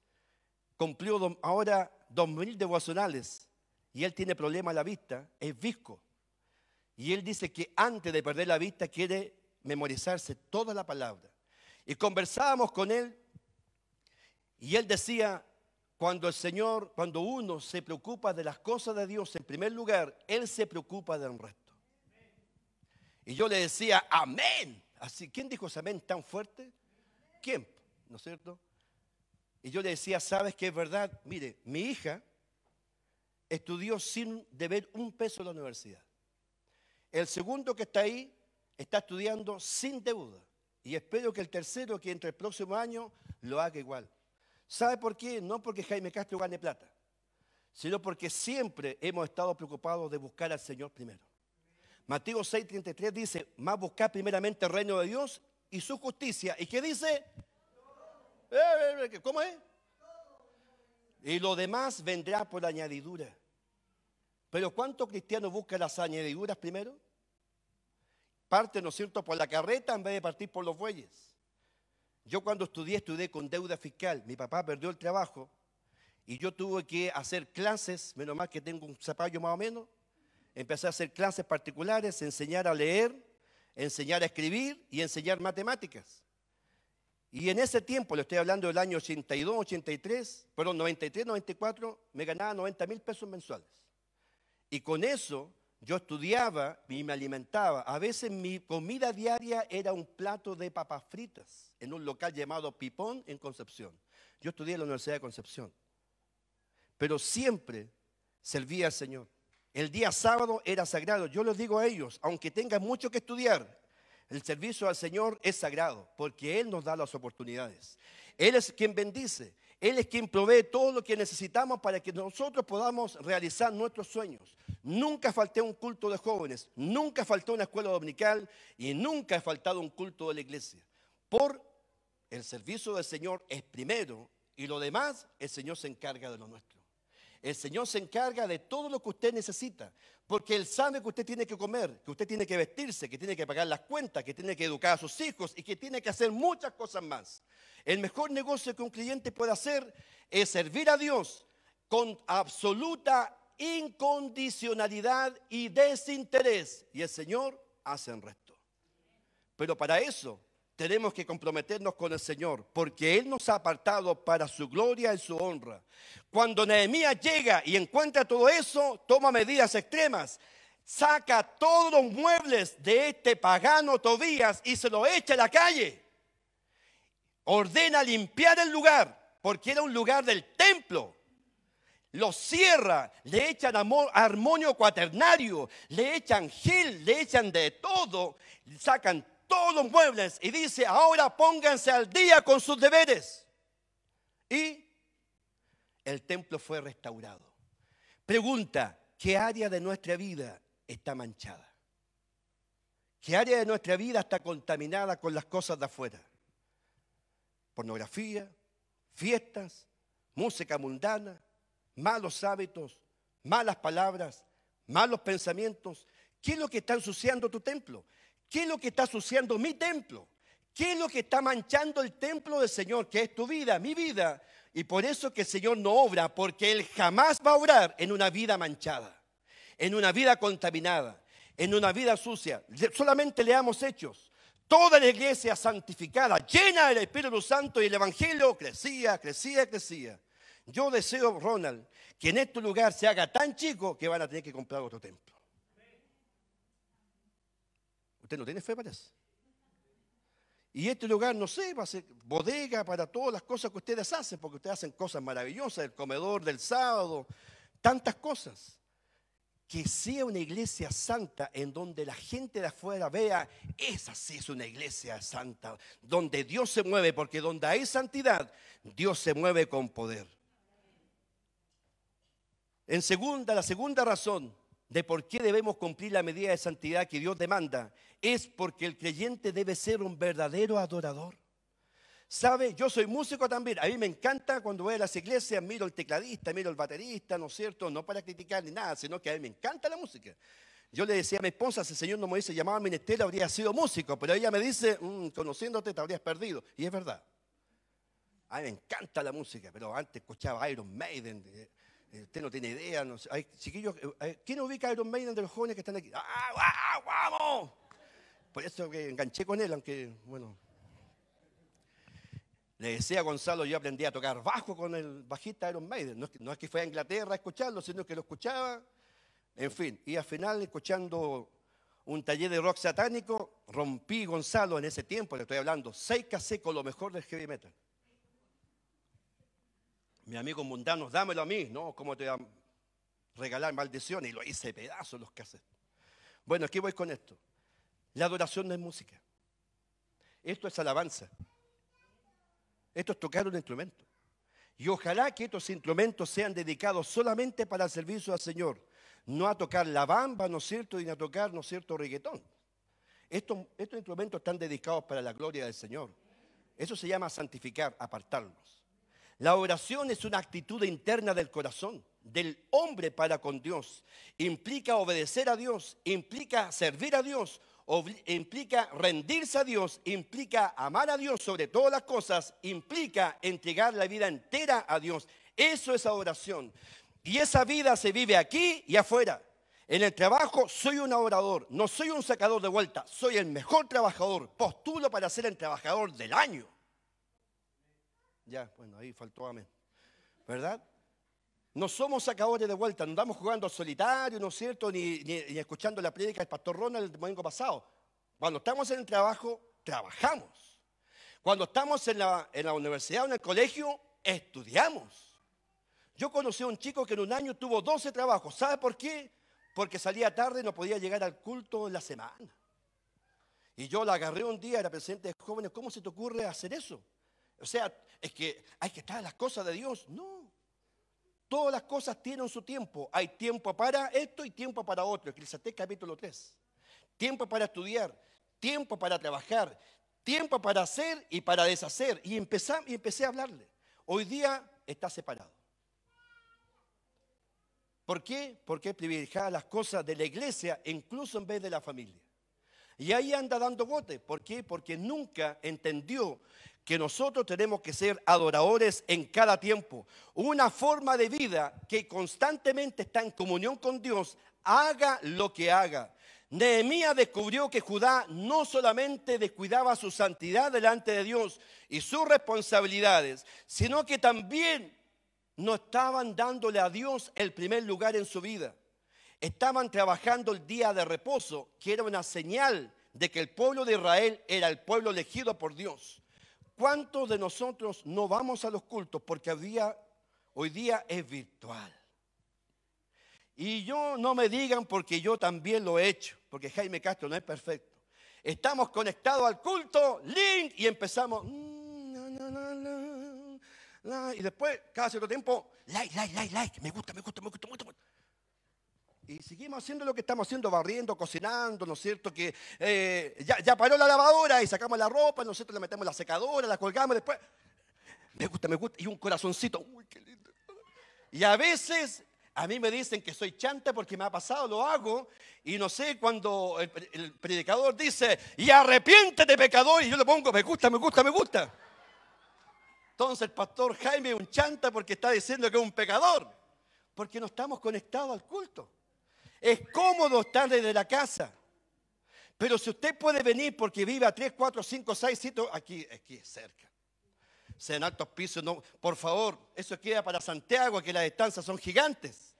Cumplió ahora 2000 devocionales y él tiene problema a la vista, es visco. Y él dice que antes de perder la vista quiere memorizarse toda la palabra. Y conversábamos con él y él decía: cuando uno se preocupa de las cosas de Dios en primer lugar, Él se preocupa del resto. Y yo le decía, amén. Así, ¿quién dijo ese amén tan fuerte? ¿Quién? ¿No es cierto? Y yo le decía, ¿sabes qué es verdad? Mire, mi hija estudió sin deber un peso en la universidad. El segundo que está ahí está estudiando sin deuda. Y espero que el tercero, que entre el próximo año, lo haga igual. ¿Sabe por qué? No porque Jaime Castro gane plata, sino porque siempre hemos estado preocupados de buscar al Señor primero. Mateo 6:33 dice, más buscar primeramente el reino de Dios y su justicia. ¿Y qué dice? ¿Cómo es? Y lo demás vendrá por añadidura. Pero ¿cuántos cristianos buscan las añadiduras primero? Parten, ¿no es cierto?, por la carreta en vez de partir por los bueyes. Yo cuando estudié con deuda fiscal. Mi papá perdió el trabajo y yo tuve que hacer clases, menos mal que tengo un zapallo más o menos. Empecé a hacer clases particulares, enseñar a leer, enseñar a escribir y enseñar matemáticas. Y en ese tiempo, le estoy hablando del año 82, 83, perdón, 93, 94, me ganaba 90,000 pesos mensuales. Y con eso yo estudiaba y me alimentaba. A veces mi comida diaria era un plato de papas fritas en un local llamado Pipón en Concepción. Yo estudié en la Universidad de Concepción. Pero siempre servía al Señor. El día sábado era sagrado. Yo les digo a ellos, aunque tengan mucho que estudiar, El servicio al Señor es sagrado porque Él nos da las oportunidades. Él es quien bendice. Él es quien provee todo lo que necesitamos para que nosotros podamos realizar nuestros sueños. Nunca falté a un culto de jóvenes, nunca falté a una escuela dominical y nunca he faltado a un culto de la iglesia. Por el servicio del Señor es primero y lo demás el Señor se encarga de lo nuestro. El Señor se encarga de todo lo que usted necesita, porque Él sabe que usted tiene que comer, que usted tiene que vestirse, que tiene que pagar las cuentas, que tiene que educar a sus hijos y que tiene que hacer muchas cosas más. El mejor negocio que un cliente puede hacer es servir a Dios con absoluta incondicionalidad y desinterés. Y el Señor hace el resto. Pero para eso tenemos que comprometernos con el Señor, porque Él nos ha apartado para su gloria y su honra. Cuando Nehemías llega y encuentra todo eso, toma medidas extremas. Saca todos los muebles de este pagano Tobías y se los echa a la calle. Ordena limpiar el lugar, porque era un lugar del templo. Lo cierra, le echan armonio cuaternario, le echan gel, le echan de todo, sacan todos los muebles y dice, ahora pónganse al día con sus deberes. Y el templo fue restaurado. Pregunta, ¿qué área de nuestra vida está manchada? ¿Qué área de nuestra vida está contaminada con las cosas de afuera? Pornografía, fiestas, música mundana, malos hábitos, malas palabras, malos pensamientos. ¿Qué es lo que está ensuciando tu templo? ¿Qué es lo que está ensuciando mi templo? ¿Qué es lo que está manchando el templo del Señor? Que es tu vida, mi vida. Y por eso que el Señor no obra, porque Él jamás va a obrar en una vida manchada, en una vida contaminada, en una vida sucia. Solamente leamos Hechos. Toda la iglesia santificada, llena del Espíritu Santo y el Evangelio, crecía, crecía, crecía. Yo deseo, Ronald, que en este lugar se haga tan chico que van a tener que comprar otro templo. Usted no tiene fe para eso. Y este lugar, no sé, va a ser bodega para todas las cosas que ustedes hacen, porque ustedes hacen cosas maravillosas, el comedor del sábado, tantas cosas. Que sea una iglesia santa en donde la gente de afuera vea, esa sí es una iglesia santa, donde Dios se mueve, porque donde hay santidad, Dios se mueve con poder. La segunda razón de por qué debemos cumplir la medida de santidad que Dios demanda es porque el creyente debe ser un verdadero adorador. ¿Sabe? Yo soy músico también. A mí me encanta cuando voy a las iglesias, miro el tecladista, miro el baterista, ¿no es cierto? No para criticar ni nada, sino que a mí me encanta la música. Yo le decía a mi esposa, si el Señor no me hubiese llamado al ministerio, habría sido músico. Pero ella me dice, conociéndote te habrías perdido. Y es verdad. A mí me encanta la música, pero antes escuchaba Iron Maiden. Usted no tiene idea. No sé. Chiquillos, ¿quién ubica a Iron Maiden de los jóvenes que están aquí? ¡Ah, vamos! Por eso que enganché con él, aunque, bueno... Le decía a Gonzalo, yo aprendí a tocar bajo con el bajista Iron Maiden. No es que fue a Inglaterra a escucharlo, sino que lo escuchaba. En fin, y al final, escuchando un taller de rock satánico, rompí, Gonzalo, en ese tiempo, le estoy hablando, 6 cassettes con lo mejor del heavy metal. Mis amigos mundanos, dámelo a mí, ¿no? ¿Cómo te voy a regalar maldiciones? Y lo hice pedazos los cassettes. Bueno, aquí voy con esto. La adoración no es música. Esto es alabanza. Esto es tocar un instrumento. Y ojalá que estos instrumentos sean dedicados solamente para el servicio al Señor. No a tocar la bamba, ¿no es cierto? Y a tocar, ¿no es cierto?, reggaetón. Estos instrumentos están dedicados para la gloria del Señor. Eso se llama santificar, apartarlos. La oración es una actitud interna del corazón, del hombre para con Dios. Implica obedecer a Dios, implica servir a Dios, implica rendirse a Dios, implica amar a Dios sobre todas las cosas, implica entregar la vida entera a Dios. Eso es adoración. Y esa vida se vive aquí y afuera. En el trabajo soy un adorador, no soy un sacador de vuelta, soy el mejor trabajador. Postulo para ser el trabajador del año. Ya, bueno, ahí faltó amén. ¿Verdad? No somos sacadores de vuelta, no andamos jugando al solitario, ¿no es cierto? Ni escuchando la prédica del pastor Ronald el domingo pasado. Cuando estamos en el trabajo, trabajamos. Cuando estamos en la universidad o en el colegio, estudiamos. Yo conocí a un chico que en un año tuvo 12 trabajos. ¿Sabe por qué? Porque salía tarde y no podía llegar al culto en la semana. Y yo la agarré un día, era presidente de jóvenes, ¿cómo se te ocurre hacer eso? O sea, es que hay que estar en las cosas de Dios. No, todas las cosas tienen su tiempo. Hay tiempo para esto y tiempo para otro. Eclesiastés capítulo 3. Tiempo para estudiar, tiempo para trabajar, tiempo para hacer y para deshacer. Y empecé a hablarle. Hoy día está separado. ¿Por qué? Porque es privilegiar las cosas de la iglesia incluso en vez de la familia. Y ahí anda dando bote. ¿Por qué? Porque nunca entendió que nosotros tenemos que ser adoradores en cada tiempo. Una forma de vida que constantemente está en comunión con Dios, haga lo que haga. Nehemías descubrió que Judá no solamente descuidaba su santidad delante de Dios y sus responsabilidades, sino que también no estaban dándole a Dios el primer lugar en su vida. Estaban trabajando el día de reposo, que era una señal de que el pueblo de Israel era el pueblo elegido por Dios. ¿Cuántos de nosotros no vamos a los cultos porque hoy día es virtual? Y yo no me digan porque yo también lo he hecho, porque Jaime Castro no es perfecto. Estamos conectados al culto, link, y empezamos. Y después, cada cierto tiempo, like, me gusta. Y seguimos haciendo lo que estamos haciendo, barriendo, cocinando, ¿no es cierto? Que ya paró la lavadora y sacamos la ropa, ¿no es cierto? La metemos en la secadora, la colgamos, después, me gusta, y un corazoncito, uy, qué lindo. Y a veces, a mí me dicen que soy chanta porque me ha pasado, lo hago, y no sé, cuando el predicador dice, y arrepiéntete pecador, y yo le pongo, me gusta. Entonces el pastor Jaime es un chanta porque está diciendo que es un pecador, porque no estamos conectados al culto. Es cómodo estar desde la casa, pero si usted puede venir porque vive a 3, 4, 5, 6 sitios, aquí es cerca. Sea en altos pisos, no, por favor, eso queda para Santiago, que las distancias son gigantes.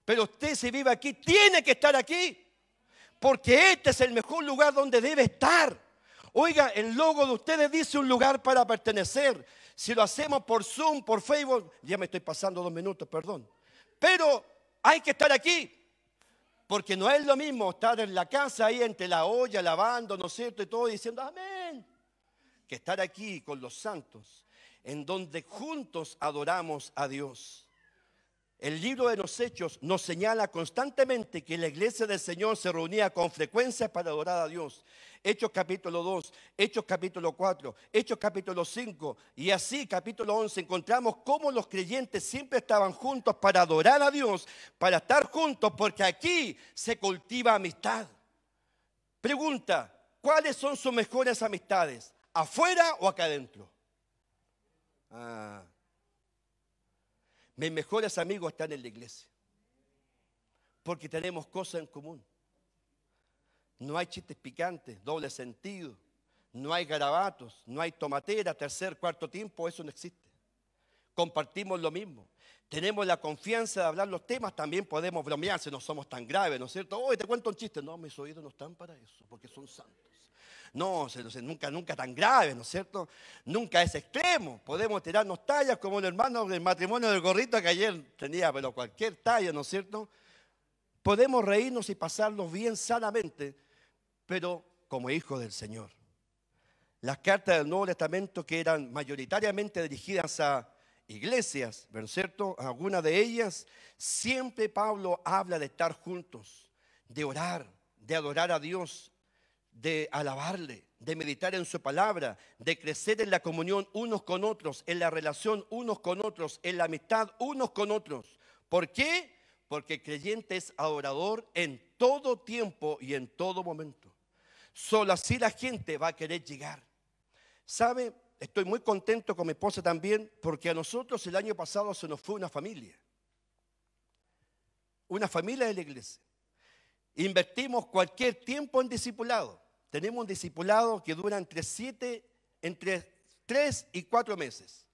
Pero usted, si vive aquí, tiene que estar aquí, porque este es el mejor lugar donde debe estar. Oiga, el logo de ustedes dice un lugar para pertenecer. Si lo hacemos por Zoom, por Facebook, ya me estoy pasando 2 minutos, perdón. Pero hay que estar aquí, porque no es lo mismo estar en la casa ahí entre la olla, lavando, ¿no es cierto? Y todo diciendo amén, que estar aquí con los santos, en donde juntos adoramos a Dios. El libro de los Hechos nos señala constantemente que la iglesia del Señor se reunía con frecuencia para adorar a Dios. Hechos capítulo 2, Hechos capítulo 4, Hechos capítulo 5 y así capítulo 11 encontramos cómo los creyentes siempre estaban juntos para adorar a Dios, para estar juntos, porque aquí se cultiva amistad. Pregunta, ¿cuáles son sus mejores amistades? ¿Afuera o acá adentro? Mis mejores amigos están en la iglesia, porque tenemos cosas en común. No hay chistes picantes, doble sentido, no hay garabatos, no hay tomatera, tercer, cuarto tiempo, eso no existe. Compartimos lo mismo. Tenemos la confianza de hablar los temas, también podemos bromear si no somos tan graves, ¿no es cierto? Hoy te cuento un chiste. No, mis oídos no están para eso, porque son santos. No, nunca tan grave, ¿no es cierto? Nunca es extremo. Podemos tirarnos tallas como el hermano del matrimonio del gorrito que ayer tenía, pero cualquier talla, ¿no es cierto? Podemos reírnos y pasarlos bien sanamente, pero como hijos del Señor. Las cartas del Nuevo Testamento, que eran mayoritariamente dirigidas a iglesias, ¿no es cierto? Algunas de ellas, siempre Pablo habla de estar juntos, de orar, de adorar a Dios, de alabarle, de meditar en su palabra, de crecer en la comunión unos con otros, en la relación unos con otros, en la amistad unos con otros. ¿Por qué? Porque el creyente es adorador en todo tiempo y en todo momento. Solo así la gente va a querer llegar. ¿Sabe? Estoy muy contento con mi esposa también, porque a nosotros el año pasado se nos fue una familia de la iglesia. Invertimos cualquier tiempo en discipulado. Tenemos un discipulado que dura entre 3 y 4 meses.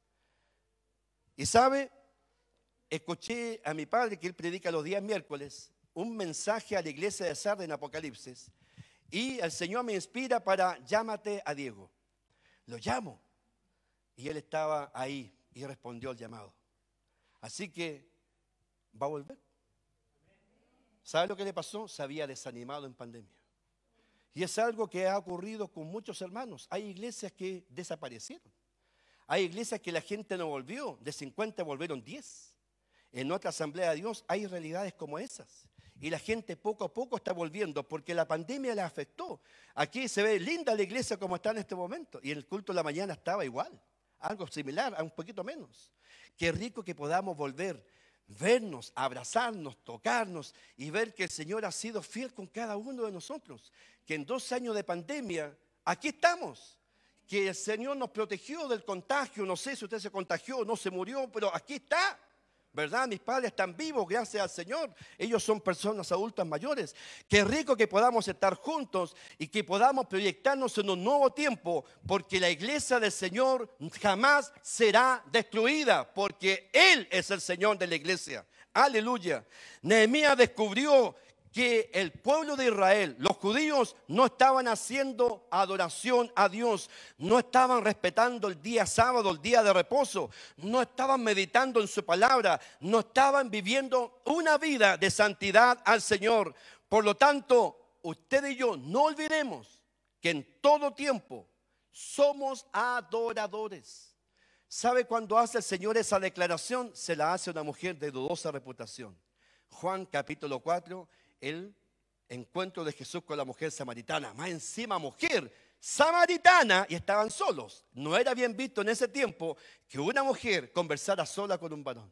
Y sabe, escuché a mi padre, que él predica los días miércoles, un mensaje a la iglesia de Sardes en Apocalipsis. Y el Señor me inspira para llámate a Diego. Lo llamo. Y él estaba ahí y respondió al llamado. Así que va a volver. ¿Sabe lo que le pasó? Se había desanimado en pandemia. Y es algo que ha ocurrido con muchos hermanos. Hay iglesias que desaparecieron. Hay iglesias que la gente no volvió. De 50 volvieron 10. En otra asamblea de Dios hay realidades como esas. Y la gente poco a poco está volviendo porque la pandemia la afectó. Aquí se ve linda la iglesia como está en este momento. Y en el culto de la mañana estaba igual. Algo similar, a un poquito menos. Qué rico que podamos volver, vernos, abrazarnos, tocarnos y ver que el Señor ha sido fiel con cada uno de nosotros. Que en 2 años de pandemia, aquí estamos. Que el Señor nos protegió del contagio. No sé si usted se contagió o no se murió, pero aquí está. ¿Verdad? Mis padres están vivos, gracias al Señor. Ellos son personas adultas mayores. Qué rico que podamos estar juntos y que podamos proyectarnos en un nuevo tiempo, porque la iglesia del Señor jamás será destruida, porque Él es el Señor de la iglesia. Aleluya. Nehemías descubrió que el pueblo de Israel, los judíos, no estaban haciendo adoración a Dios, no estaban respetando el día sábado, el día de reposo, no estaban meditando en su palabra, no estaban viviendo una vida de santidad al Señor. Por lo tanto, usted y yo no olvidemos que en todo tiempo somos adoradores. ¿Sabe cuándo hace el Señor esa declaración? Se la hace una mujer de dudosa reputación. Juan capítulo 4. El encuentro de Jesús con la mujer samaritana, más encima mujer samaritana, y estaban solos. No era bien visto en ese tiempo que una mujer conversara sola con un varón.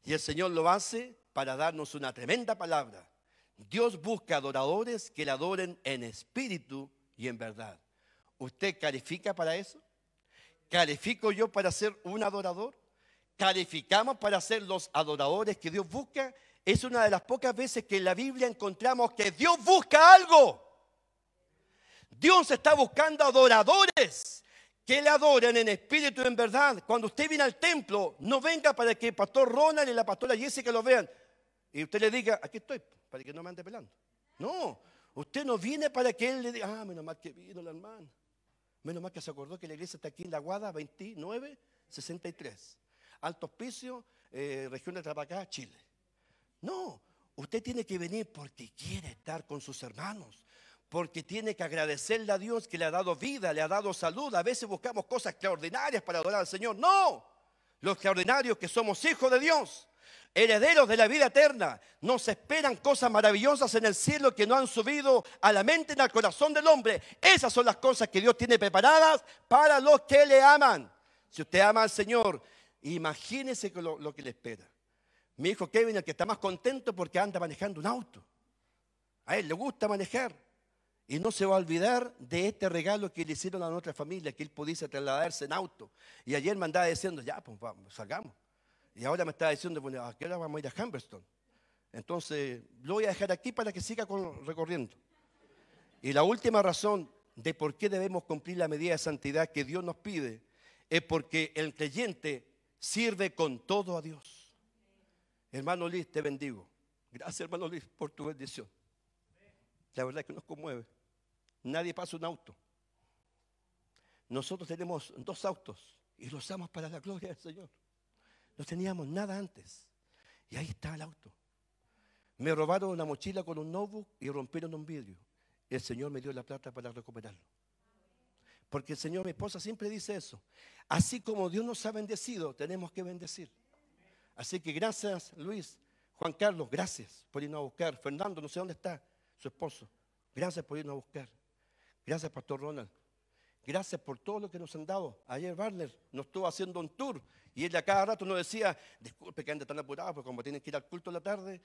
Y el Señor lo hace para darnos una tremenda palabra. Dios busca adoradores que le adoren en espíritu y en verdad. ¿Usted califica para eso? ¿Califico yo para ser un adorador? ¿Calificamos para ser los adoradores que Dios busca? Es una de las pocas veces que en la Biblia encontramos que Dios busca algo. Dios está buscando adoradores que le adoren en espíritu y en verdad. Cuando usted viene al templo, no venga para que el pastor Ronald y la pastora Jessica lo vean y usted le diga, aquí estoy, para que no me ande pelando. No, usted no viene para que él le diga, menos mal que vino la hermana. Menos mal que se acordó que la iglesia está aquí en La Guada 2963. Alto Hospicio, región de Tarapacá, Chile. No, usted tiene que venir porque quiere estar con sus hermanos, porque tiene que agradecerle a Dios que le ha dado vida, le ha dado salud. A veces buscamos cosas extraordinarias para adorar al Señor. No, los extraordinarios que somos hijos de Dios, herederos de la vida eterna, nos esperan cosas maravillosas en el cielo que no han subido a la mente ni al corazón del hombre. Esas son las cosas que Dios tiene preparadas para los que le aman. Si usted ama al Señor, imagínese lo que le espera. Mi hijo Kevin, el que está más contento porque anda manejando un auto. A él le gusta manejar. Y no se va a olvidar de este regalo que le hicieron a nuestra familia, que él pudiese trasladarse en auto. Y ayer me andaba diciendo, ya, pues vamos, salgamos. Y ahora me estaba diciendo, bueno, ¿a qué hora vamos a ir a Humberston? Entonces, lo voy a dejar aquí para que siga recorriendo. Y la última razón de por qué debemos cumplir la medida de santidad que Dios nos pide es porque el creyente sirve con todo a Dios. Hermano Luis, te bendigo. Gracias, hermano Luis, por tu bendición. La verdad es que nos conmueve. Nadie pasa un auto. Nosotros tenemos 2 autos y los usamos para la gloria del Señor. No teníamos nada antes. Y ahí está el auto. Me robaron una mochila con un notebook y rompieron un vidrio. El Señor me dio la plata para recuperarlo. Porque el Señor, mi esposa, siempre dice eso. Así como Dios nos ha bendecido, tenemos que bendecir. Así que gracias, Luis. Juan Carlos, gracias por irnos a buscar. Fernando, no sé dónde está su esposo. Gracias por irnos a buscar. Gracias, Pastor Ronald. Gracias por todo lo que nos han dado. Ayer Barner nos estuvo haciendo un tour y él a cada rato nos decía, disculpe que ande tan apurado, porque como tienen que ir al culto en la tarde,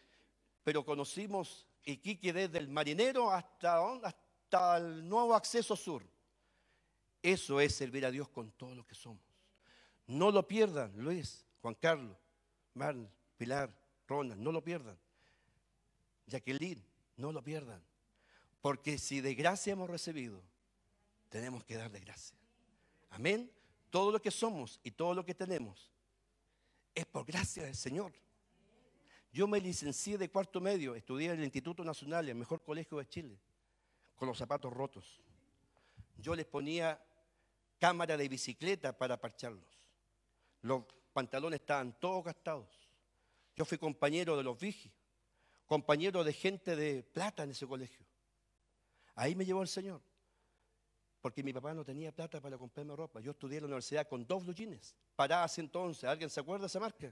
pero conocimos Iquique desde el Marinero hasta el nuevo acceso sur. Eso es servir a Dios con todo lo que somos. No lo pierdan, Luis, Juan Carlos, Marl, Pilar, Ronald, no lo pierdan. Jacqueline, no lo pierdan. Porque si de gracia hemos recibido, tenemos que dar de gracia. Amén. Todo lo que somos y todo lo que tenemos es por gracia del Señor. Yo me licencié de 4º medio, estudié en el Instituto Nacional, el mejor colegio de Chile, con los zapatos rotos. Yo les ponía cámara de bicicleta para parcharlos. Los pantalones estaban todos gastados. Yo fui compañero de los vigis, compañero de gente de plata en ese colegio. Ahí me llevó el Señor. Porque mi papá no tenía plata para comprarme ropa. Yo estudié en la universidad con 2 blue jeans. Parada 111. ¿Alguien se acuerda de esa marca?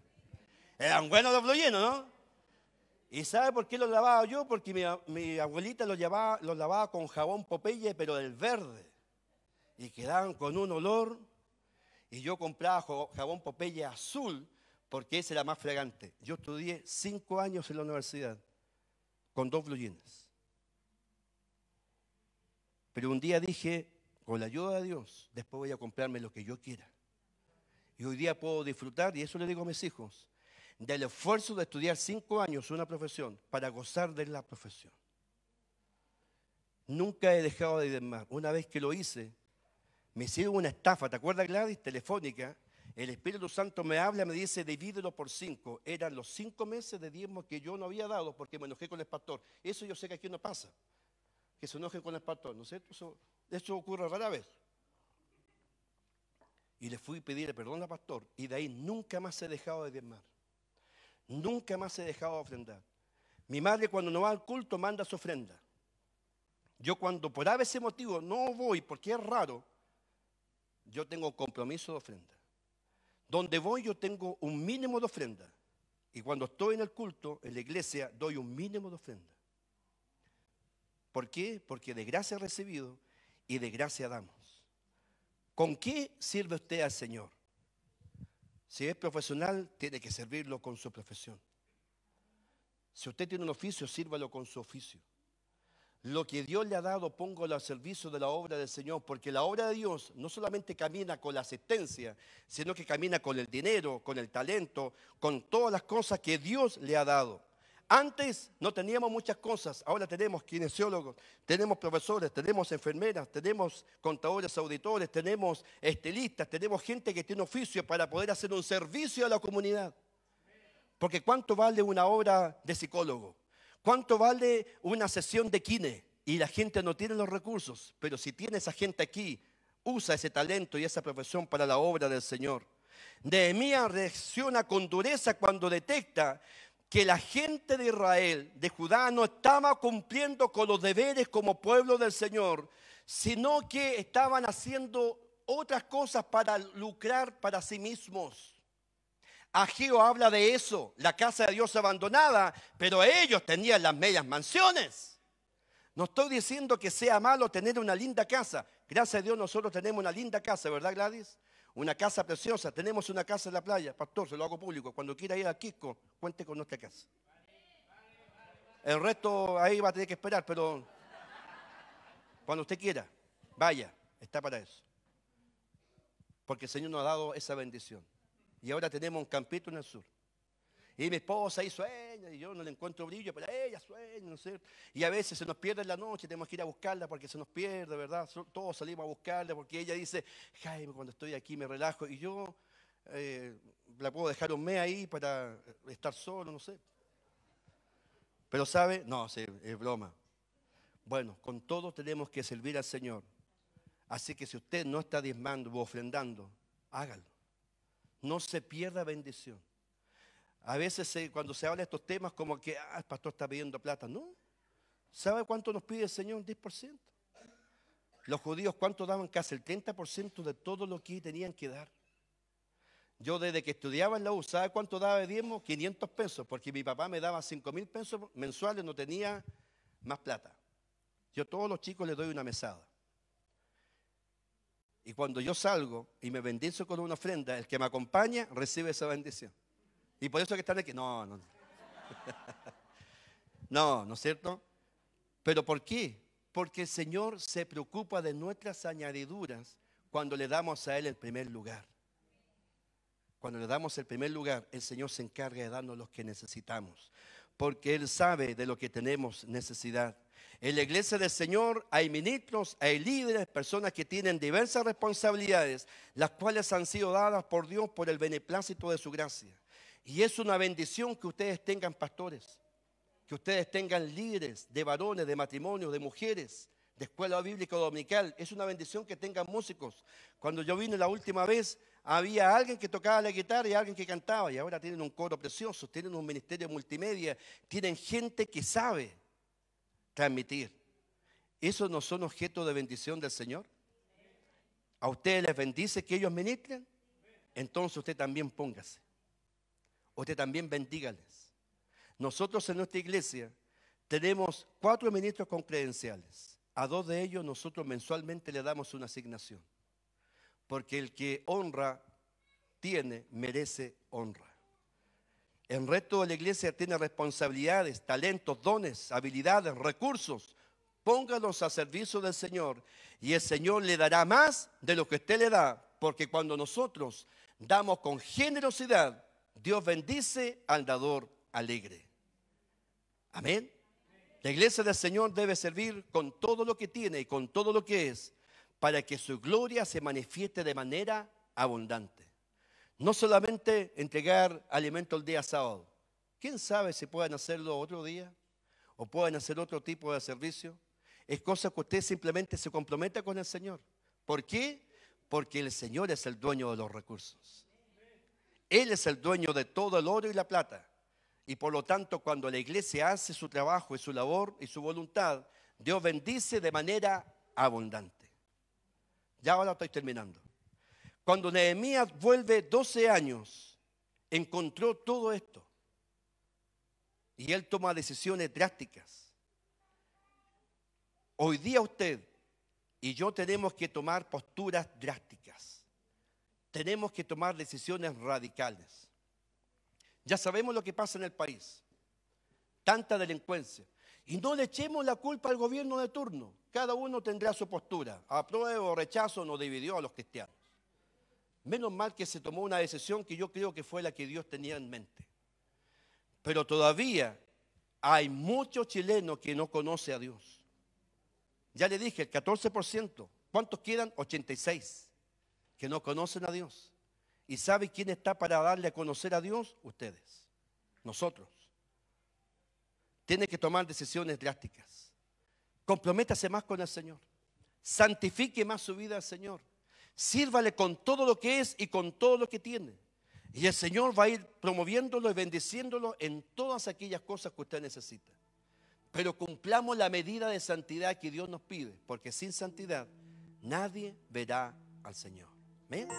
Eran buenos los blue jeans, ¿no? ¿Y sabe por qué los lavaba yo? Porque mi abuelita los lavaba con jabón Popeye, pero del verde. Y quedaban con un olor. Y yo compraba jabón Popeye azul, porque ese era más fragante. Yo estudié 5 años en la universidad con 2 blue jeans. Pero un día dije, con la ayuda de Dios, después voy a comprarme lo que yo quiera. Y hoy día puedo disfrutar, y eso le digo a mis hijos, del esfuerzo de estudiar 5 años una profesión para gozar de la profesión. Nunca he dejado de diezmar. Una vez que lo hice, me hicieron una estafa. ¿Te acuerdas, Gladys? Telefónica. El Espíritu Santo me habla, me dice, divídelo por 5. Eran los 5 meses de diezmo que yo no había dado porque me enojé con el pastor. Eso yo sé que aquí no pasa, que se enojen con el pastor, ¿no es cierto? Eso ocurre rara vez. Y le fui a pedir perdón al pastor y de ahí nunca más he dejado de diezmar. Nunca más he dejado de ofrendar. Mi madre cuando no va al culto manda su ofrenda. Yo cuando por ese motivo no voy porque es raro, yo tengo compromiso de ofrenda. Donde voy yo tengo un mínimo de ofrenda. Y cuando estoy en el culto, en la iglesia, doy un mínimo de ofrenda. ¿Por qué? Porque de gracia he recibido y de gracia damos. ¿Con qué sirve usted al Señor? Si es profesional, tiene que servirlo con su profesión. Si usted tiene un oficio, sírvalo con su oficio. Lo que Dios le ha dado, póngalo al servicio de la obra del Señor, porque la obra de Dios no solamente camina con la asistencia, sino que camina con el dinero, con el talento, con todas las cosas que Dios le ha dado. Antes no teníamos muchas cosas, ahora tenemos kinesiólogos, tenemos profesores, tenemos enfermeras, tenemos contadores, auditores, tenemos estilistas, tenemos gente que tiene oficio para poder hacer un servicio a la comunidad. Porque ¿cuánto vale una obra de psicólogo? ¿Cuánto vale una sesión de kine? Y la gente no tiene los recursos, pero si tiene esa gente aquí, usa ese talento y esa profesión para la obra del Señor. Nehemías reacciona con dureza cuando detecta que la gente de Israel, de Judá, no estaba cumpliendo con los deberes como pueblo del Señor, sino que estaban haciendo otras cosas para lucrar para sí mismos. Ageo habla de eso, la casa de Dios abandonada, pero ellos tenían las medias mansiones. No estoy diciendo que sea malo tener una linda casa. Gracias a Dios nosotros tenemos una linda casa, ¿verdad, Gladys? Una casa preciosa, tenemos una casa en la playa. Pastor, se lo hago público. Cuando quiera ir a Quisco, cuente con nuestra casa. El resto ahí va a tener que esperar, pero cuando usted quiera, vaya, está para eso. Porque el Señor nos ha dado esa bendición. Y ahora tenemos un campito en el sur. Y mi esposa ahí sueña, y yo no le encuentro brillo, pero ella sueña, ¿no es cierto? Y a veces se nos pierde en la noche, tenemos que ir a buscarla porque se nos pierde, ¿verdad? Todos salimos a buscarla porque ella dice, Jaime, cuando estoy aquí me relajo. Y yo la puedo dejar un mes ahí para estar solo, no sé. Pero ¿sabe? No, sí, es broma. Bueno, con todo tenemos que servir al Señor. Así que si usted no está diezmando o ofrendando, hágalo. No se pierda bendición. A veces cuando se habla de estos temas como que el pastor está pidiendo plata. No. ¿Sabe cuánto nos pide el Señor? 10%. Los judíos, ¿cuánto daban? Casi el 30% de todo lo que tenían que dar. Yo desde que estudiaba en la U, ¿sabe cuánto daba de diezmo? 500 pesos, porque mi papá me daba 5.000 pesos mensuales, no tenía más plata. Yo a todos los chicos les doy una mesada. Y cuando yo salgo y me bendizo con una ofrenda, el que me acompaña recibe esa bendición. Y por eso que están aquí. No. No es cierto? ¿Pero por qué? Porque el Señor se preocupa de nuestras añadiduras cuando le damos a Él el primer lugar. Cuando le damos el primer lugar, el Señor se encarga de darnos lo que necesitamos. Porque Él sabe de lo que tenemos necesidad. En la iglesia del Señor hay ministros, hay líderes, personas que tienen diversas responsabilidades, las cuales han sido dadas por Dios por el beneplácito de su gracia. Y es una bendición que ustedes tengan pastores, que ustedes tengan líderes de varones, de matrimonios, de mujeres, de escuela bíblica dominical. Es una bendición que tengan músicos. Cuando yo vine la última vez, había alguien que tocaba la guitarra y alguien que cantaba. Y ahora tienen un coro precioso, tienen un ministerio multimedia, tienen gente que sabe transmitir. ¿Esos no son objeto de bendición del Señor? ¿A ustedes les bendice que ellos ministren? Entonces usted también póngase. Usted también bendígales. Nosotros en nuestra iglesia tenemos 4 ministros con credenciales. A 2 de ellos nosotros mensualmente le damos una asignación. Porque el que honra tiene, merece honra. El resto de la iglesia tiene responsabilidades, talentos, dones, habilidades, recursos. Póngalos a servicio del Señor y el Señor le dará más de lo que usted le da. Porque cuando nosotros damos con generosidad, Dios bendice al dador alegre. Amén. La iglesia del Señor debe servir con todo lo que tiene y con todo lo que es, para que su gloria se manifieste de manera abundante. No solamente entregar alimento el día sábado. ¿Quién sabe si pueden hacerlo otro día? ¿O pueden hacer otro tipo de servicio? Es cosa que usted simplemente se comprometa con el Señor. ¿Por qué? Porque el Señor es el dueño de los recursos. Él es el dueño de todo el oro y la plata. Y por lo tanto, cuando la iglesia hace su trabajo y su labor y su voluntad, Dios bendice de manera abundante. Ya ahora estoy terminando. Cuando Nehemías vuelve 12 años, encontró todo esto. Y él toma decisiones drásticas. Hoy día usted y yo tenemos que tomar posturas drásticas. Tenemos que tomar decisiones radicales. Ya sabemos lo que pasa en el país. Tanta delincuencia. Y no le echemos la culpa al gobierno de turno. Cada uno tendrá su postura. Apruebo o rechazo nos dividió a los cristianos. Menos mal que se tomó una decisión que yo creo que fue la que Dios tenía en mente. Pero todavía hay muchos chilenos que no conocen a Dios. Ya le dije, el 14%. ¿Cuántos quedan? 86. Que no conocen a Dios. ¿Y sabe quién está para darle a conocer a Dios? Ustedes. Nosotros. Tiene que tomar decisiones drásticas. Comprométase más con el Señor. Santifique más su vida al Señor. Sírvale con todo lo que es y con todo lo que tiene. Y el Señor va a ir promoviéndolo y bendiciéndolo en todas aquellas cosas que usted necesita. Pero cumplamos la medida de santidad que Dios nos pide, porque sin santidad nadie verá al Señor. ¿Amén?